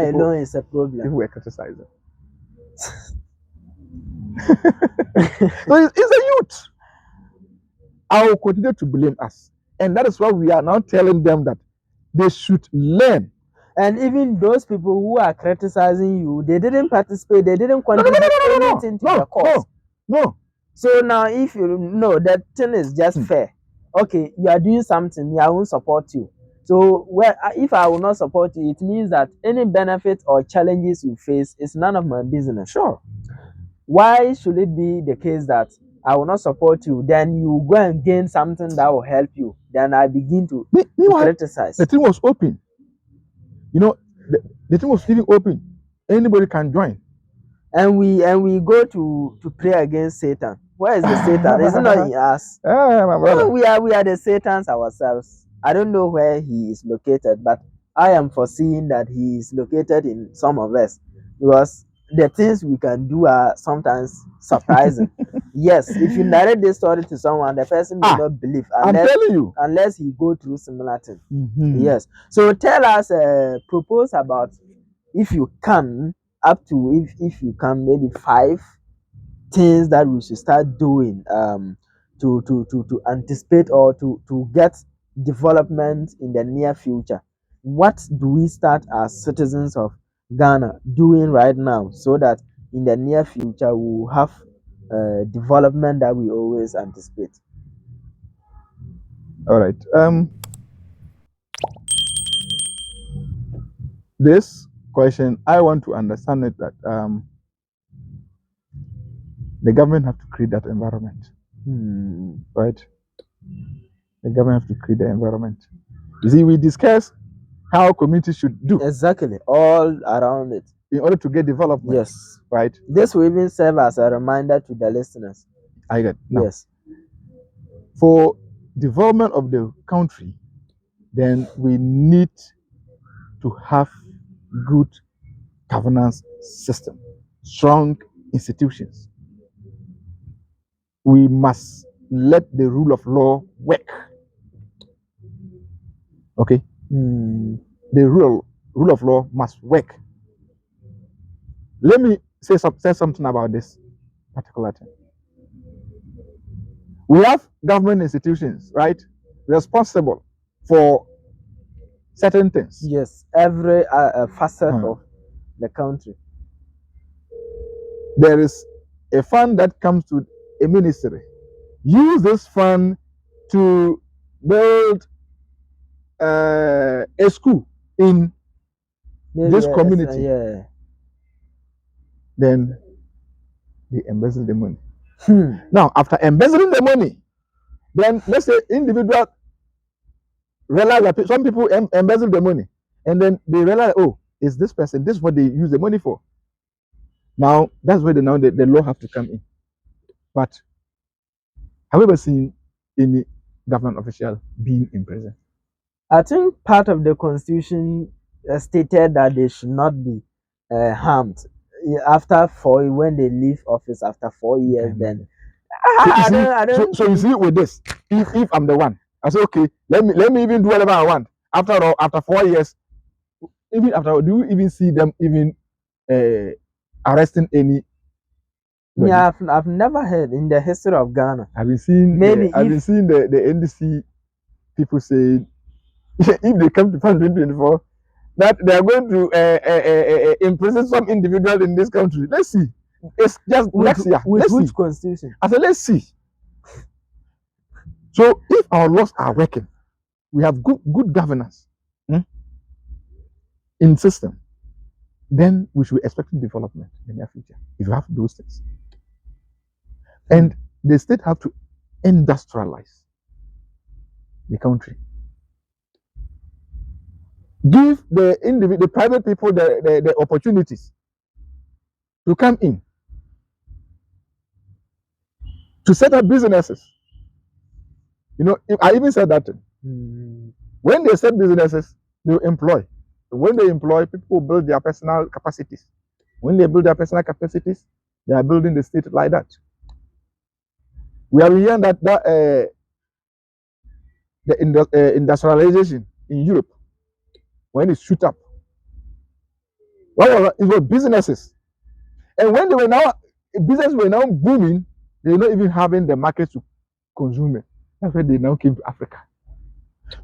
alone is a problem. People were criticizing. So it's the youth. I will continue to blame us. And that is why we are now telling them that they should learn. And even those people who are criticizing you, they didn't participate, they didn't contribute anything to the cause. No. So now if you know that thing is just fair, okay, you are doing something, I won't support you. So if I will not support you, it means that any benefit or challenges you face is none of my business. Sure. Why should it be the case that I will not support you, then you go and gain something that will help you, then I begin to criticize? The thing was open. You know, the thing was even open. Anybody can join. And we go to pray against Satan. Where is the Satan? It's not in us. My brother. No, we are the Satans ourselves. I don't know where he is located, but I am foreseeing that he is located in some of us, because the things we can do are sometimes surprising. Yes, if you narrate this story to someone, the person will not believe unless he go through similar thing. Yes. So tell us, propose about, if you can, up to if you can, maybe 5 things that we should start doing to anticipate or to get development in the near future. What do we start as citizens of Ghana doing right now, so that in the near future we will have development that we always anticipate? All right. This question, I want to understand it that the government have to create that environment, right? The government have to create the environment. You see, we discuss how communities should do. Exactly, all around it, in order to get development. Yes. Right. This will even serve as a reminder to the listeners. I get. Now, yes. For development of the country, then we need to have good governance system, strong institutions. We must let the rule of law work. Okay? The rule of law must work. Let me say something about this particular thing. We have government institutions, right, responsible for certain things. Yes, every facet of the country. There is a fund that comes to a ministry. Use this fund to build a school in this community. Then they embezzle the money. Now, after embezzling the money, then let's say individual realize that some people embezzle the money, and then they realize, oh, it's this person, this is what they use the money for. Now that's where the law have to come in. But have you ever seen any government official being in prison? I think part of the constitution stated that they should not be harmed after when they leave office after 4 years. Then so you see, with this, if I'm the one, I say, okay, let me even do whatever I want. After 4 years, even after, do you even see them even arresting any? Yeah, I've never heard in the history of Ghana. I've been seeing the NDC people saying if they come to fund 2024, that they are going to imprison some individual in this country. Let's see. It's just next year. With which constitution? I said, let's see. So if our laws are working, we have good governance in system, then we should be expecting development in the near future. If you have those things. And the state have to industrialize the country. Give the private people the opportunities to come in, to set up businesses. You know, I even said that. When they set businesses, they employ. When they employ, people build their personal capacities. When they build their personal capacities, they are building the state like that. We are hearing that the industrialization in Europe, when it shoot up, It was businesses. And when they were now, businesses were now booming, they were not even having the market to consume it. That's why they now came to Africa.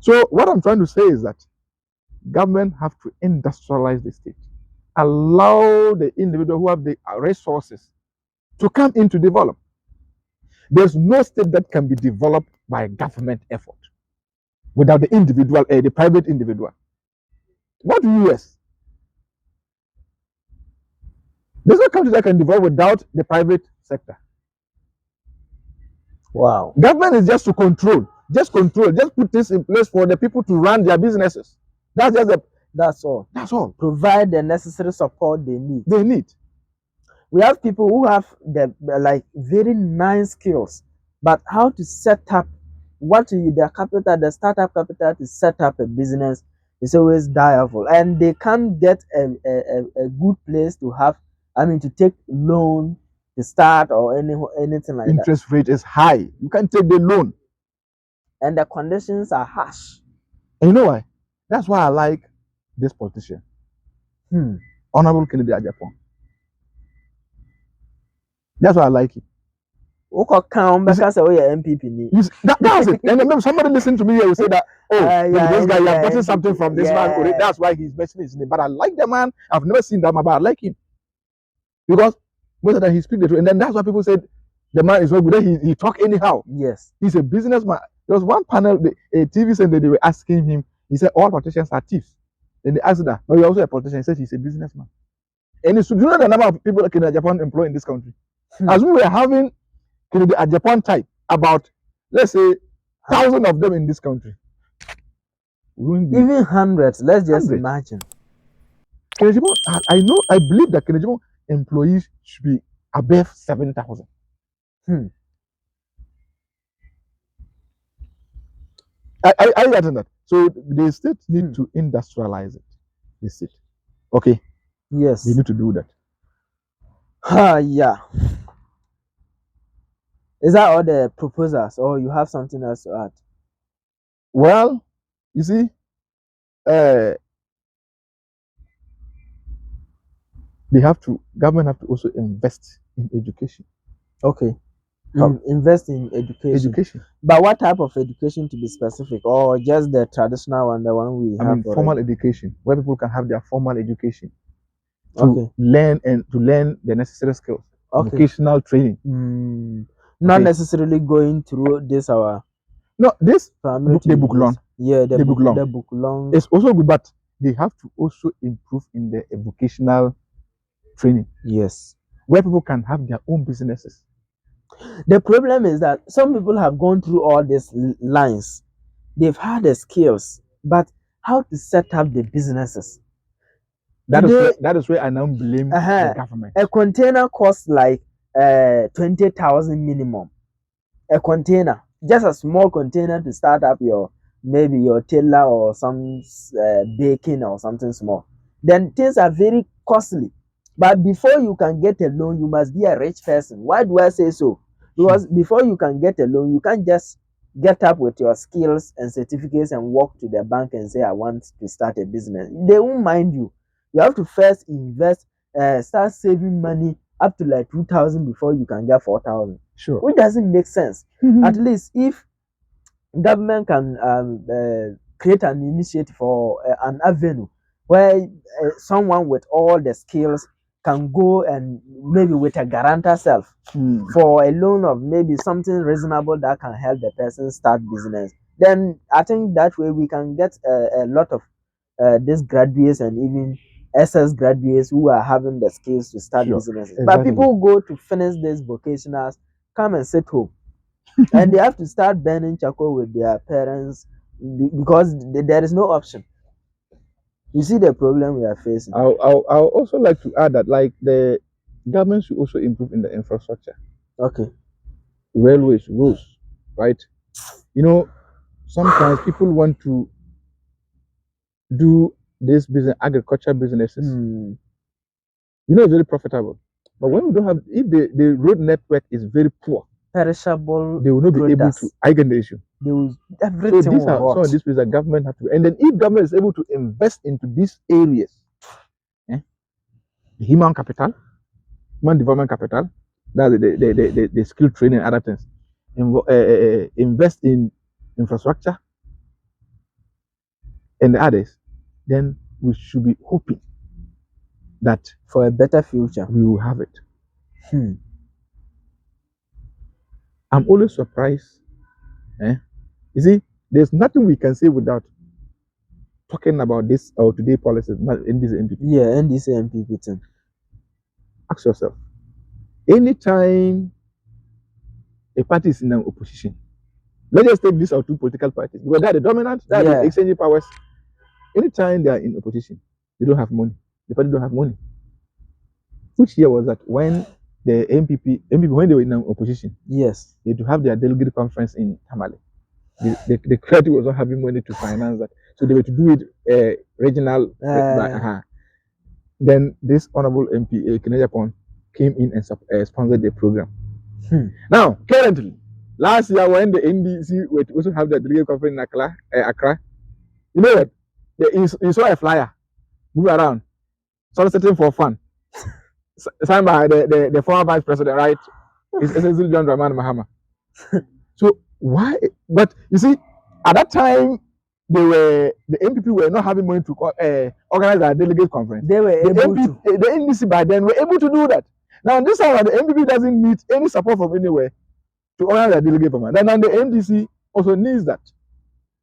So what I'm trying to say is that government have to industrialize the state, allow the individual who have the resources to come in to develop. There's no state that can be developed by government effort without the individual, the private individual. What US? There's no country that can develop without the private sector. Wow. Government is just to control, just put this in place for the people to run their businesses. That's just that's all. That's all. Provide the necessary support they need. They need. We have people who have the like very nice skills, but how to set up what the capital, the startup capital to set up a business is always direful, and they can't get a good place to have. I mean, to take loan to start or anything like that. Interest rate is high. You can't take the loan, and the conditions are harsh. And you know why? That's why I like this politician, Honorable Kennedy Agyapong. That's why I like it. That's it. And remember, somebody listened to me here will say that, this guy, you're getting something from this man. That's why he's mentioning his name. But I like the man. I've never seen that man, but I like him. Because most of the time he speaks the truth. And then that's why people said the man is not good. Then he talk anyhow. Yes. He's a businessman. There was one panel, a TV center, they were asking him, he said, all politicians are thieves. Then they asked that, but you're also a politician. He said he's a businessman. And do you know the number of people that Kennedy Agyapong employ in this country? As we were having Kennedy Agyapong type, about, let's say, 1,000 of them in this country. Even hundreds, let's just imagine. Kennedy Agyapong, I believe that Kennedy Agyapong employees should be above 7,000. I understand that. So the state need to industrialize it. The state. Okay. Yes. They need to do that. Yeah. Is that all the proposals, or you have something else to add? Well, you see, government have to also invest in education. Okay. Invest in education. But what type of education, to be specific, or just the traditional one, the one we have? I mean, formal education, where people can have their formal education to learn the necessary skills. Vocational training. Not necessarily going through this the book loan. Yeah, the book loan. It's also good, but they have to also improve in the vocational training. Yes, where people can have their own businesses. The problem is that some people have gone through all these lines. They've had the skills, but how to set up the businesses? That is where I now blame the government. A container costs like 20,000 minimum. A container, just a small container to start up maybe your tailor or some baking or something small. Then things are very costly. But before you can get a loan, you must be a rich person. Why do I say so? Because before you can get a loan, you can't just get up with your skills and certificates and walk to the bank and say, I want to start a business. They won't mind you. You have to first invest, start saving money up to like 2,000 before you can get 4,000. Sure. Which doesn't make sense. At least if government can create an initiative or an avenue where someone with all the skills can go and maybe with a guarantor self for a loan of maybe something reasonable that can help the person start business, then I think that way we can get a lot of these graduates and even SS graduates who are having the skills to start businesses. Exactly. But people go to finish these vocationals, come and sit home, and they have to start burning charcoal with their parents because there is no option. You see the problem we are facing. I'll also like to add that like the government should also improve in the infrastructure. Okay. Railways, roads, right? You know, sometimes people want to do this business, agriculture businesses. You know, it's very profitable. But when we don't have, if the road network is very poor, perishable, they will not be able to eigen the issue. They will, everything so these are some of these places that government have to, and then if government is able to invest into these areas, the human capital, human development capital, that's the skill training and other things. Invest in infrastructure and the others, then we should be hoping that for a better future we will have it. I'm always surprised. You see, there's nothing we can say without talking about this or today policies in this MPP. Yeah, and this MPP thing. Ask yourself, anytime a party is in an opposition, let's just take these or two political parties because they're the dominant, they're the exchanging powers. Anytime they are in opposition, they don't have money. The party don't have money. Which year was that when the MPP when they were in an opposition? Yes. They had to have their delegate conference in Tamale. The creative was not having money to finance that, so they were to do it regional. Then this honorable MP Kenejapon came in and sponsored the program. Now, currently, last year when the NDC were to also have their delegate conference in Accra, you know what? You saw a flyer move around, soliciting for fun, signed by the former vice president, right? It's essentially John Dramani Mahama. So why? But you see, at that time, the MPP were not having money to organize a delegate conference. They were able to. The NDC by then were able to do that. Now this time, the MPP doesn't need any support from anywhere to organize a delegate conference. Then the NDC also needs that.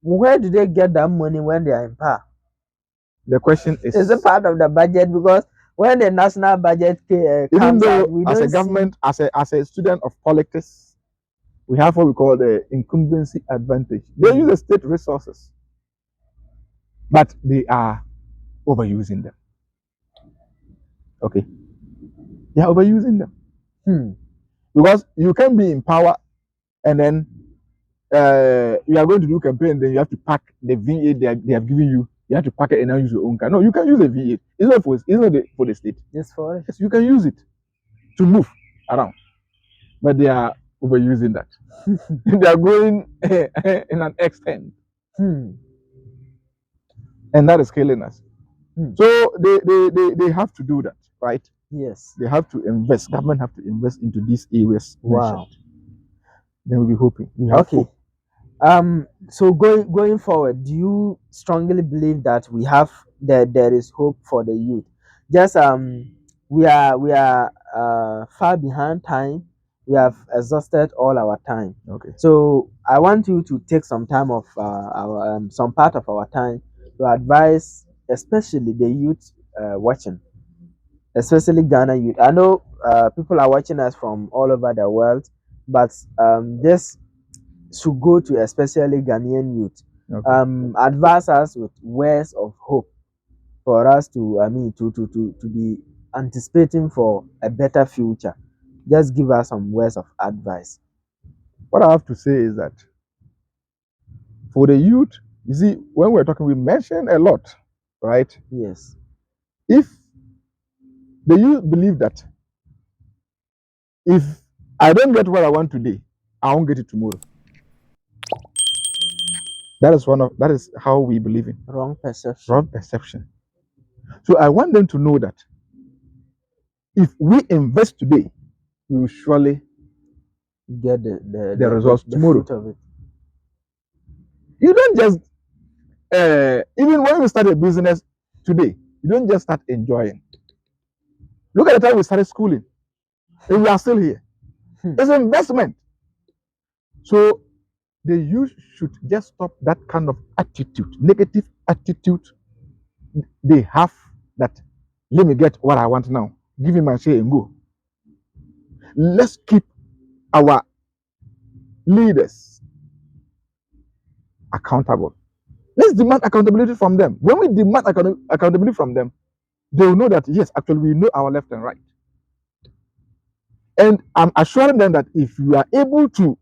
Where do they get that money when they are in power? The question is it part of the budget? Because when the national budget comes out, we as a government, as a student of politics, we have what we call the incumbency advantage. They use the state resources, but they are overusing them. Okay, they are overusing them. Because you can be in power and then you are going to do campaign, then you have to pack the V8 they have given you. You have to pack it and now use your own car. No, you can use a V8. It's not for the state. It's for it. Yes, you can use it to move around, but they are overusing that. They are going in an extent, and that is killing us. So they have to do that, right? Yes. They have to invest. Government have to invest into these areas. Wow. Then we'll be hoping. Okay. So going forward, do you strongly believe that there is hope for the youth? Just we are far behind time. We have exhausted all our time. Okay. So I want you to take some time of some part of our time to advise, especially the youth watching, especially Ghana youth. I know people are watching us from all over the world, but this should go to especially Ghanaian youth. Okay. Advise us with words of hope for us to be anticipating for a better future. Just give us some words of advice. What I have to say is that for the youth, you see, when we're talking, we mentioned a lot, right? Yes. If the youth believe that if I don't get what I want today, I won't get it tomorrow. That is how we believe in. Wrong perception. Wrong perception. So I want them to know that if we invest today, we will surely get the results tomorrow. Fruit of it. You don't just even when you start a business today, you don't just start enjoying. Look at the time we started schooling, and we are still here. It's an investment. So the youth should just stop that kind of attitude, negative attitude they have that let me get what I want now, give me my share and go. Let's keep our leaders accountable. Let's demand accountability from them. When we demand accountability from them, they will know that yes, actually we know our left and right. And I'm assuring them that if we are able to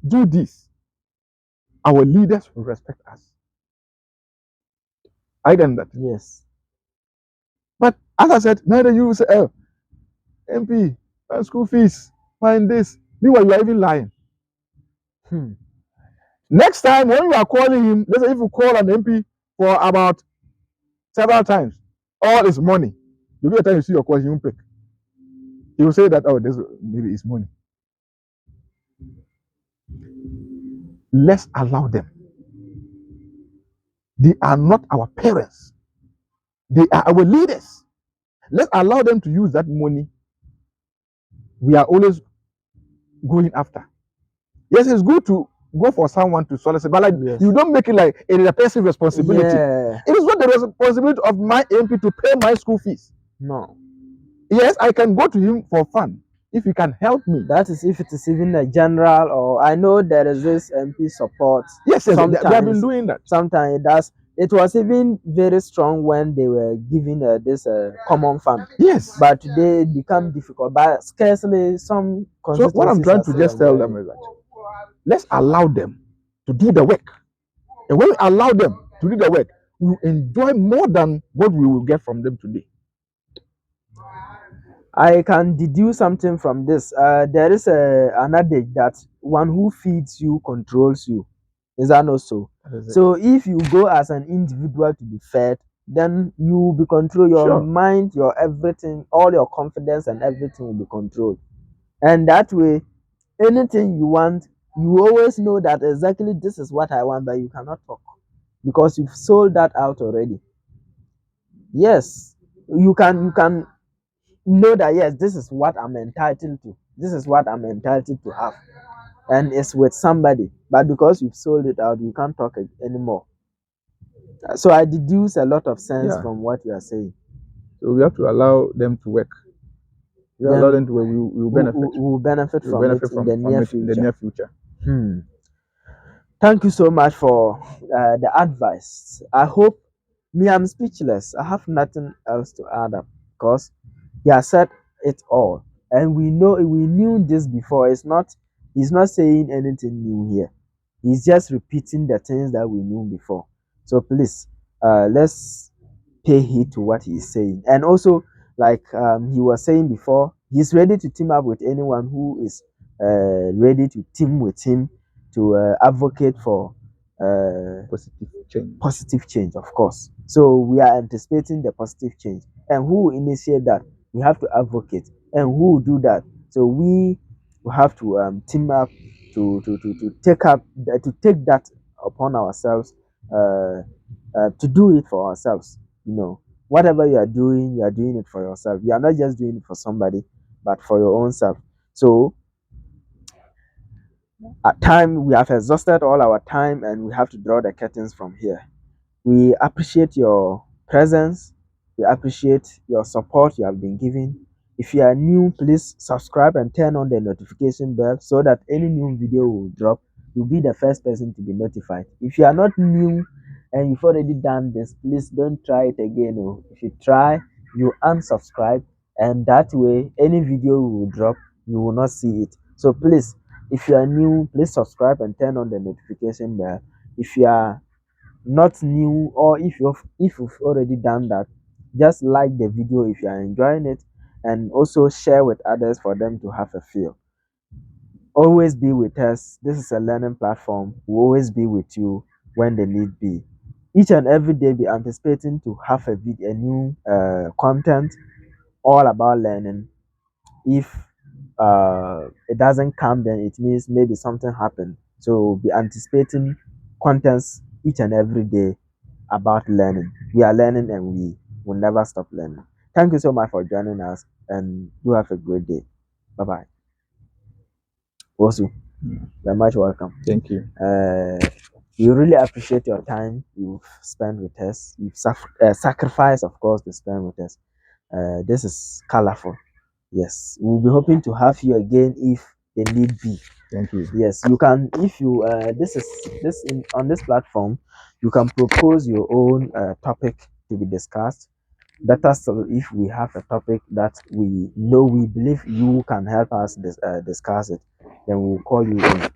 do this, our leaders will respect us. I get that. Yes. But as I said, neither you say, oh, MP, school fees, find this. Meanwhile, you are even lying. Next time when you are calling him, let's say if you call an MP for about several times, all is money. You'll be a time you see your course, you won't pick. He will say that, oh, this maybe it's money. Let's allow them. They are not our parents. They are our leaders. Let's allow them to use that money we are always going after. Yes, it's good to go for someone to solicit, but like you don't make it like it is a person's responsibility. Yeah. It is not the responsibility of my MP to pay my school fees. No. Yes, I can go to him for fun if he can help me. That is if it is even a general, or I know there is this MP support. Yes, yes, they have been doing that. Sometimes it does. It was even very strong when they were giving this common fund. Yes. But today it become difficult. But scarcely some. So what I'm trying to just tell them is that let's allow them to do the work. And when we allow them to do the work, we will enjoy more than what we will get from them today. I can deduce something from this. There is an adage that one who feeds you controls you. Is that not so? So if you go as an individual to be fed, then you will be controlled. Your mind, your everything, all your confidence and everything will be controlled. And that way, anything you want, you always know that exactly this is what I want, but you cannot talk because you've sold that out already. Yes, you can know that yes, this is what I'm entitled to. This is what I'm entitled to have. And it's with somebody. But because you've sold it out, you can't talk anymore. So I deduce a lot of sense from what you are saying. So we have to allow them to work. We allow them to work, we will benefit. We will benefit from it in the near future. Thank you so much for the advice. I hope I'm speechless. I have nothing else to add up because he has said it all. And we knew this before. He's not saying anything new here. He's just repeating the things that we knew before. So please, let's pay heed to what he's saying. And also, like he was saying before, he's ready to team up with anyone who is ready to team with him to advocate for positive change, of course. So we are anticipating the positive change. And who will initiate that? We have to advocate. And who will do that? So we have to team up to take that upon ourselves, to do it for ourselves. Whatever you are doing it for yourself. You are not just doing it for somebody, but for your own self. So at time we have exhausted all our time, and we have to draw the curtains from here. We appreciate your presence. We appreciate your support you have been giving. If you are new, please subscribe and turn on the notification bell so that any new video will drop. You'll be the first person to be notified. If you are not new and you've already done this, please don't try it again. If you try, you unsubscribe, and that way any video will drop, you will not see it. So please, if you are new, please subscribe and turn on the notification bell. If you are not new, or if you've already done that, just like the video if you are enjoying it, and also share with others for them to have a feel. Always be with us. This is a learning platform. We'll always be with you when the need be. Each and every day be anticipating to have a new content all about learning. If it doesn't come, then it means maybe something happened. So be anticipating contents each and every day about learning. We are learning, and we will never stop learning. Thank you so much for joining us, and you have a great day. Bye bye. Also, you're much welcome. Thank you. We really appreciate your time you've spent with us. You've sacrificed, of course, to spend with us. This is colorful. Yes, we'll be hoping to have you again if the need be. Thank you. Yes, you can. If you on this platform, you can propose your own topic to be discussed. Better still, if we have a topic that we believe you can help us discuss it, then we'll call you in.